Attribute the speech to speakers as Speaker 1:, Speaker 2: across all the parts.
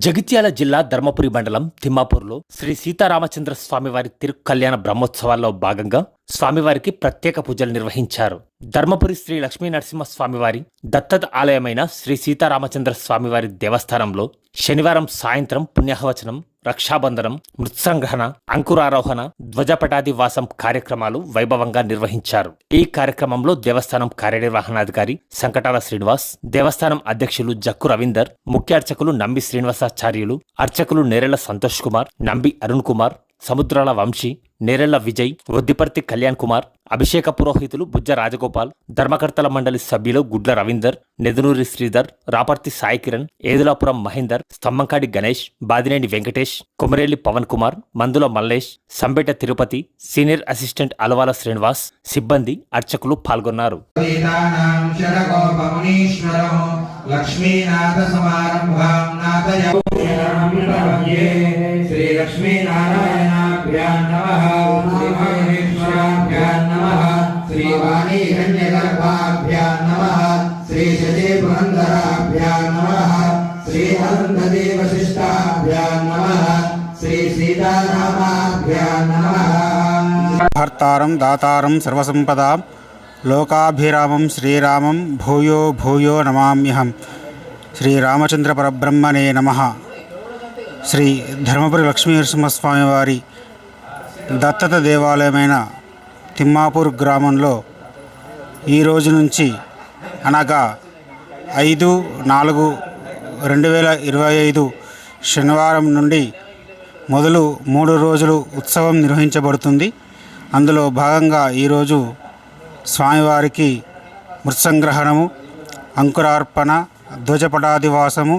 Speaker 1: జగిత్యాల జిల్లా ధర్మపురి మండలం తిమ్మాపూర్లో శ్రీ సీతారామచంద్ర స్వామివారి తిరుకల్యాణ బ్రహ్మోత్సవాల్లో భాగంగా స్వామివారికి ప్రత్యేక పూజలు నిర్వహించారు. ధర్మపురి శ్రీ లక్ష్మీ నరసింహ స్వామివారి దత్తత ఆలయమైన శ్రీ సీతారామచంద్ర స్వామివారి దేవస్థానంలో శనివారం సాయంత్రం పుణ్యాహవచనం, రక్షాబంధనం, మృత్సంగ్రహణ, అంకురారోహణ, ధ్వజపటాది వాసం కార్యక్రమాలు వైభవంగా నిర్వహించారు. ఈ కార్యక్రమంలో దేవస్థానం కార్యనిర్వహణాధికారి సంకటాల శ్రీనివాస్, దేవస్థానం అధ్యక్షులు జక్కు రవీందర్, ముఖ్య అర్చకులు నంబి శ్రీనివాసాచార్యులు, అర్చకులు నేరెళ్ల సంతోష్ కుమార్, నంబి అరుణ్ కుమార్, సముద్రాల వంశీ, నేరెళ్ల విజయ్, వద్దిపర్తి కళ్యాణ్ కుమార్, అభిషేక పురోహితులు బుజ్జ రాజగోపాల్, ధర్మకర్తల మండలి సభ్యులు గుడ్ల రవీందర్, నెదునూరి శ్రీధర్, రాపర్తి సాయి కిరణ్, ఏదులాపురం మహేందర్, స్తంభంకాడి గణేష్, బాదినేని వెంకటేష్, కొమరేలి పవన్ కుమార్, మందుల మల్లేష్, సంబెట తిరుపతి, సీనియర్ అసిస్టెంట్ అలవాల శ్రీనివాస్, సిబ్బంది, అర్చకులు పాల్గొన్నారు.
Speaker 2: श्रीवाणी हिरण्यगर्भाभ्यां नमः, श्री शचे पुरंदराभ्यां नमः, श्री अनंतदेव वशिष्ठाभ्यां नमः, श्री सीतारामाभ्यां नमः.
Speaker 3: हर्तारं दातारं सर्वसंपदां लोकाभिरामं श्रीरामं भूयो भूयो नमाम्यहं. श्री रामचंद्र परब्रह्मणे नमः. శ్రీ ధర్మపురి లక్ష్మీ నరసింహస్వామి వారి దత్తత దేవాలయమైన తిమ్మాపూర్ గ్రామంలో ఈ రోజు నుంచి అనగా 5/4/2025 శనివారం నుండి మొదలు 3 రోజులు ఉత్సవం నిర్వహించబడుతుంది. అందులో భాగంగా ఈరోజు స్వామివారికి మృత్సంగ్రహణము, అంకురార్పణ, ధ్వజపటాదివాసము,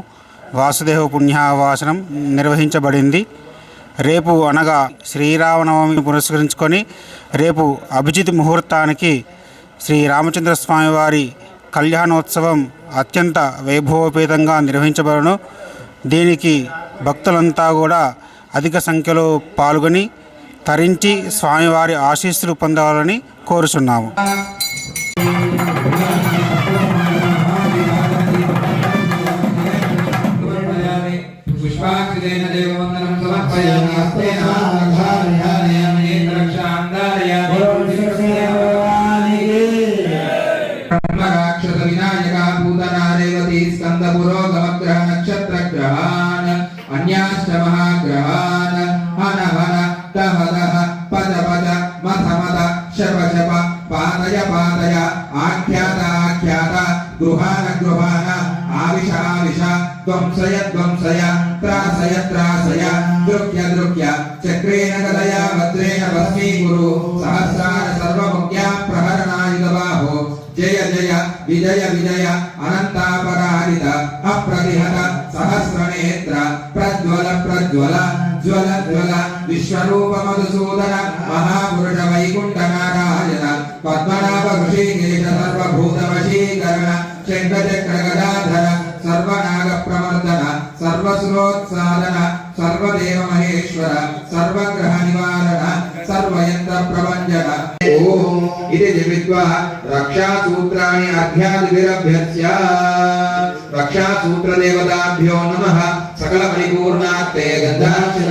Speaker 3: వాసుదేవ పుణ్యావాసనం నిర్వహించబడింది. రేపు అనగా శ్రీరామనవమి పురస్కరించుకొని రేపు అభిజిత్ ముహూర్తానికి శ్రీ రామచంద్ర స్వామివారి కళ్యాణోత్సవం అత్యంత వైభవోపేతంగా నిర్వహించబడును. దీనికి భక్తులంతా కూడా అధిక సంఖ్యలో పాల్గొని తరించి స్వామివారి ఆశీస్సులు పొందాలని కోరుచున్నాము.
Speaker 2: ధ్వంసయ త్రాసయ త్రాసయ దృక్య దృక్య చక్రేణ గదయా వజ్రేణ భస్మీకురు సహస్రార సర్వముఖ్య ప్రహరణాయుధ బాహో జయ జయ విజయ విజయ అనంతాపరాజిత అప్రతిహత సహస్రనేత్ర ప్రజ్వల ప్రజ్వల జ్వల జ్వల విశ్వరూప మధుసూదన మహాపురుష వైకుంఠ నారాయణ పద్మనాభ ఋషికేశ సర్వభూత వశీకరణ శంఖచక్ర గదాధర సర్వనాగ ప్రవర్తన సర్వసురోత్సాదన సర్వదేవ మహేశ్వర సర్వగ్రహ నివారణ సర్వయంత్ర ప్రభంజన. ఓం ఇది జివిత్వా రక్షాసూత్రాణి అధ్యాదిభిరభ్యస్య రక్షాసూత్రదేవతాభ్యో నమః. సకల పరిపూర్ణార్థే గంధాక్షర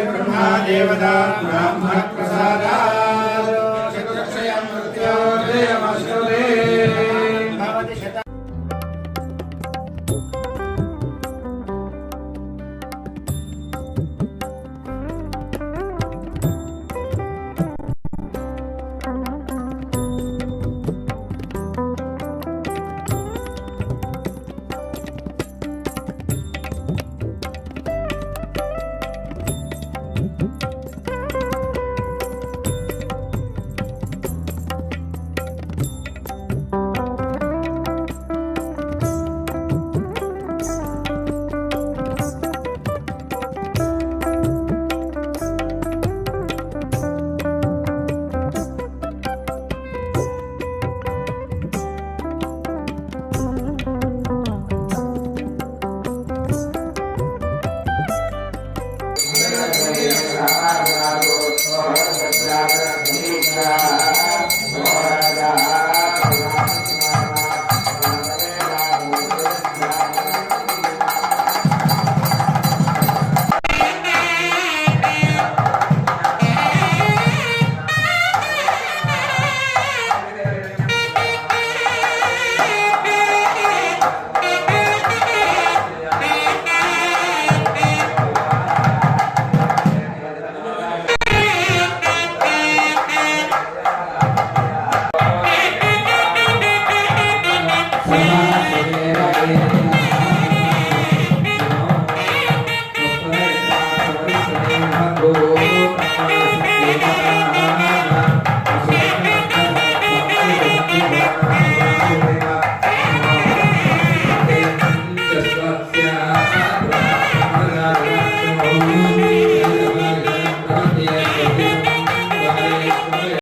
Speaker 2: బ్రహ్మ దేవతా బ్రాహ్మణ ప్రసాదా